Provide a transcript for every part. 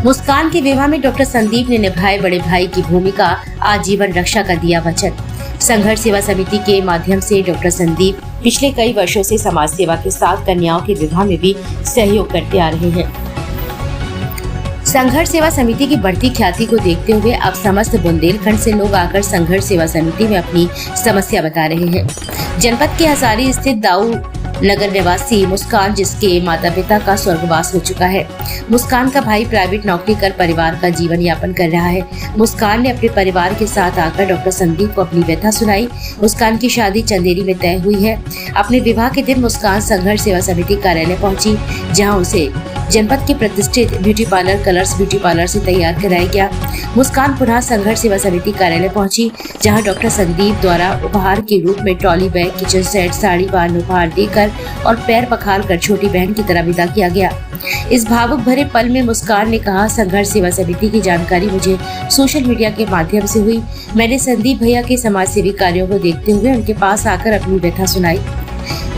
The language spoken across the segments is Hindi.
मुस्कान के विवाह में डॉक्टर संदीप ने निभाए बड़े भाई की भूमिका, आजीवन रक्षा का दिया वचन। संघर्ष सेवा समिति के माध्यम से डॉक्टर संदीप पिछले कई वर्षों से समाज सेवा के साथ कन्याओं के विवाह में भी सहयोग करते आ रहे हैं। संघर्ष सेवा समिति की बढ़ती ख्याति को देखते हुए अब समस्त बुंदेलखंड से लोग आकर संघर्ष सेवा समिति में अपनी समस्या बता रहे हैं। जनपद के हजारी स्थित दाऊ नगर निवासी मुस्कान, जिसके माता पिता का स्वर्गवास हो चुका है। मुस्कान का भाई प्राइवेट नौकरी कर परिवार का जीवन यापन कर रहा है। मुस्कान ने अपने परिवार के साथ आकर डॉक्टर संदीप को अपनी व्यथा सुनाई। मुस्कान की शादी चंदेरी में तय हुई है। अपने विवाह के दिन मुस्कान संघर्ष सेवा समिति कार्यालय पहुंची, जहां उसे जनपद के प्रतिष्ठित beauty parlour colours beauty parlour से तैयार कराया गया। मुस्कान पुनः संघर्ष सेवा समिति कार्यालय पहुंची, जहां डॉक्टर संदीप द्वारा उपहार के रूप में trolley bag, kitchen set, sari वाहन उपहार देकर और पैर पखार कर छोटी बहन की तरह विदा किया गया। इस भावुक भरे पल में मुस्कान ने कहा, संघर्ष सेवा समिति की जानकारी मुझे सोशल मीडिया के माध्यम से हुई। मैंने संदीप भैया के समाज सेवी कार्यों को देखते हुए उनके पास आकर अपनी व्यथा सुनाई।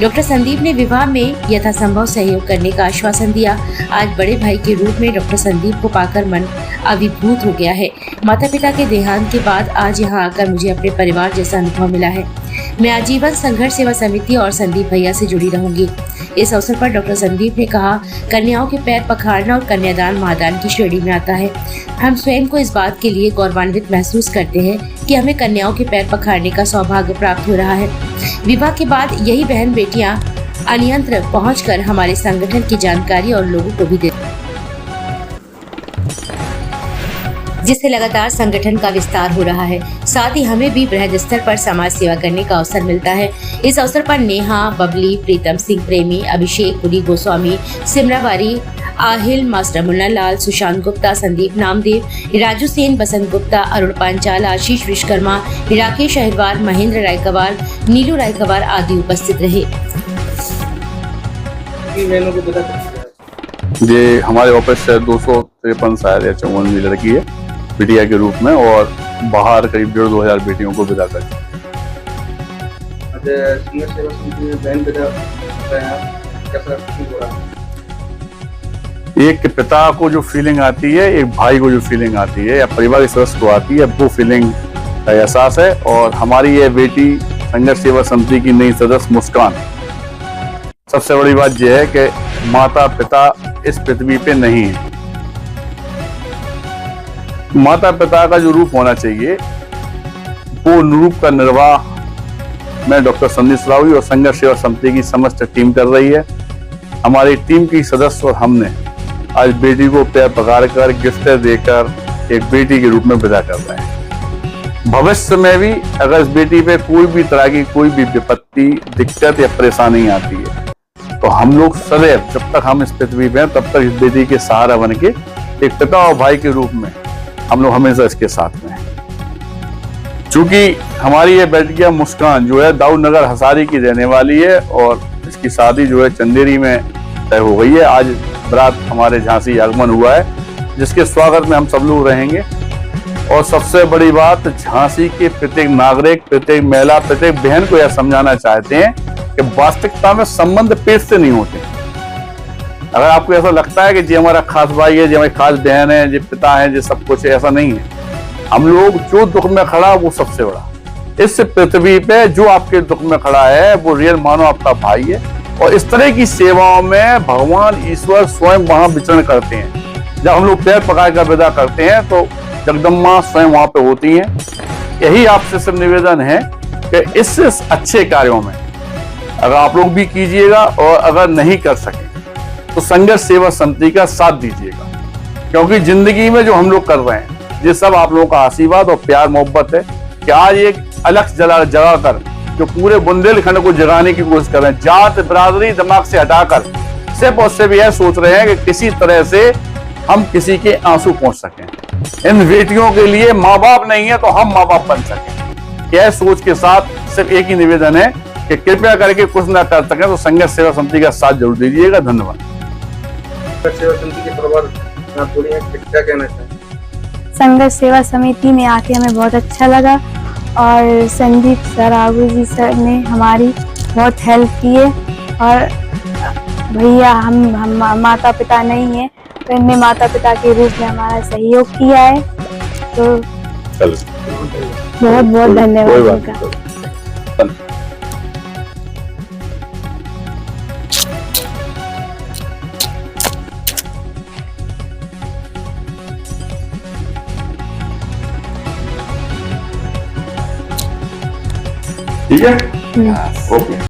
डॉक्टर संदीप ने विवाह में यथासंभव सहयोग करने का आश्वासन दिया। आज बड़े भाई के रूप में डॉक्टर संदीप को पाकर मन अभिभूत हो गया है। माता पिता के देहांत के बाद आज यहाँ आकर मुझे अपने परिवार जैसा अनुभव मिला है। मैं आजीवन संघर्ष सेवा समिति और संदीप भैया से जुड़ी रहूंगी। इस अवसर पर डॉक्टर संदीप ने कहा, कन्याओं के पैर पखारना और कन्यादान महादान की श्रेणी में आता है। हम स्वयं को इस बात के लिए गौरवान्वित महसूस करते हैं कि हमें कन्याओं के पैर पखारने का सौभाग्य प्राप्त हो रहा है। विवाह के बाद यही बहन बेटियां अन्यंत्र पहुंचकर हमारे संगठन की जानकारी और लोगों को भी देती, जिससे लगातार संगठन का विस्तार हो रहा है। साथ ही हमें भी बृहद स्तर पर समाज सेवा करने का अवसर मिलता है। इस अवसर पर नेहा, बबली, प्रीतम सिंह प्रेमी, अभिषेक पुरी गोस्वामी, सिमराबारी, आहिल, मास्टर मुन्ना लाल, सुशांत गुप्ता, संदीप नामदेव, राजू सेन, बसंत गुप्ता, अरुण पांचाल, आशीष विश्वकर्मा, राकेश अहिरवार, महेंद्र रायकवार, नीलू रायकवार आदि उपस्थित रहे। ये हमारे ऑफिस से 253 शायद या 54वीं लड़की है बिटिया के रूप में, और बाहर करीब 1,500 बेटियों को विदा कर। एक पिता को जो फीलिंग आती है, एक भाई को जो फीलिंग आती है, या परिवार के सदस्य को आती है, वो फीलिंग का एहसास है। और हमारी ये बेटी संघर्ष सेवा समिति की नई सदस्य मुस्कान, सबसे बड़ी बात यह है कि माता पिता इस पृथ्वी पे नहीं है। माता पिता का जो रूप होना चाहिए वो रूप का निर्वाह मैं डॉक्टर संदीप रावी और संघर्ष सेवा समिति की समस्त टीम कर रही है। हमारी टीम की सदस्य और हमने आज बेटी को पैर पकड़ कर गिफ्ट देकर एक बेटी के रूप में विदा कर रहे हैं। भविष्य में भी अगर इस बेटी पे कोई भी तरह की कोई भी विपत्ति, दिक्कत या परेशानी आती है, तो हम लोग सदैव, जब तक हम इस पृथ्वी पे हैं, तब तक इस बेटी के सहारा बन के एक पिता और भाई के रूप में हम लोग हमेशा इसके साथ में हैं। चूंकि हमारी ये बेटिया मुस्कान जो है दाऊ नगर हजारी की रहने वाली है, और इसकी शादी जो है चंदेरी में तय हो गई है। आज बारात हमारे झांसी आगमन हुआ है, जिसके स्वागत में हम सब लोग रहेंगे। और सबसे बड़ी बात, झांसी के प्रत्येक नागरिक, प्रत्येक महिला, प्रत्येक बहन को यह समझाना चाहते हैं कि वास्तविकता में संबंध पेट से नहीं होते। अगर आपको ऐसा लगता है कि जी हमारा खास भाई है, जी हमारी खास बहन है, जी पिता है, जी सब कुछ है, ऐसा नहीं है। हम लोग जो दुख में खड़ा वो सबसे बड़ा। इस पृथ्वी पे जो आपके दुख में खड़ा है वो रियल मानो आपका भाई है। और इस तरह की सेवाओं में भगवान ईश्वर स्वयं वहां विचरण करते हैं। जब हम लोग पैर पकड़ कर विदा करते हैं तो जगदम्बा स्वयं वहां पे होती हैं। यही आपसे सिर्फ निवेदन है कि इस अच्छे कार्यों में अगर आप लोग भी कीजिएगा, और अगर नहीं कर सके तो संघर्ष सेवा समिति का साथ दीजिएगा। क्योंकि जिंदगी में जो हम लोग कर रहे हैं ये सब आप लोगों का आशीर्वाद और प्यार मोहब्बत है कि आज एक अलग जगा कर जो पूरे बुंदेलखंड को जगाने की कोशिश कर रहे हैं। जात बिरादरी दिमाग से हटाकर सिर्फ और सिर्फ यह सोच रहे हैं कि किसी तरह से हम किसी के आंसू पहुंच सकें। इन बेटियों के लिए माँ बाप नहीं है तो हम माँ बाप बन सकें। यह सोच के साथ सिर्फ एक ही निवेदन है कि कृपया करके कुछ ना कर सकें तो संघर्ष सेवा समिति का साथ जरूर दीजिएगा। धन्यवाद। सेवा समिति के परिवार क्या कहना चाहिए? संघर्ष सेवा समिति में आके हमें बहुत अच्छा लगा, और संदीप सर, आगू जी सर ने हमारी बहुत हेल्प की है। और भैया हम माता पिता नहीं है ने माता पिता के रूप में हमारा सहयोग किया है, तो चलो बहुत बहुत कोई धन्यवाद बात उनका। नहीं। ठीक है, ओके।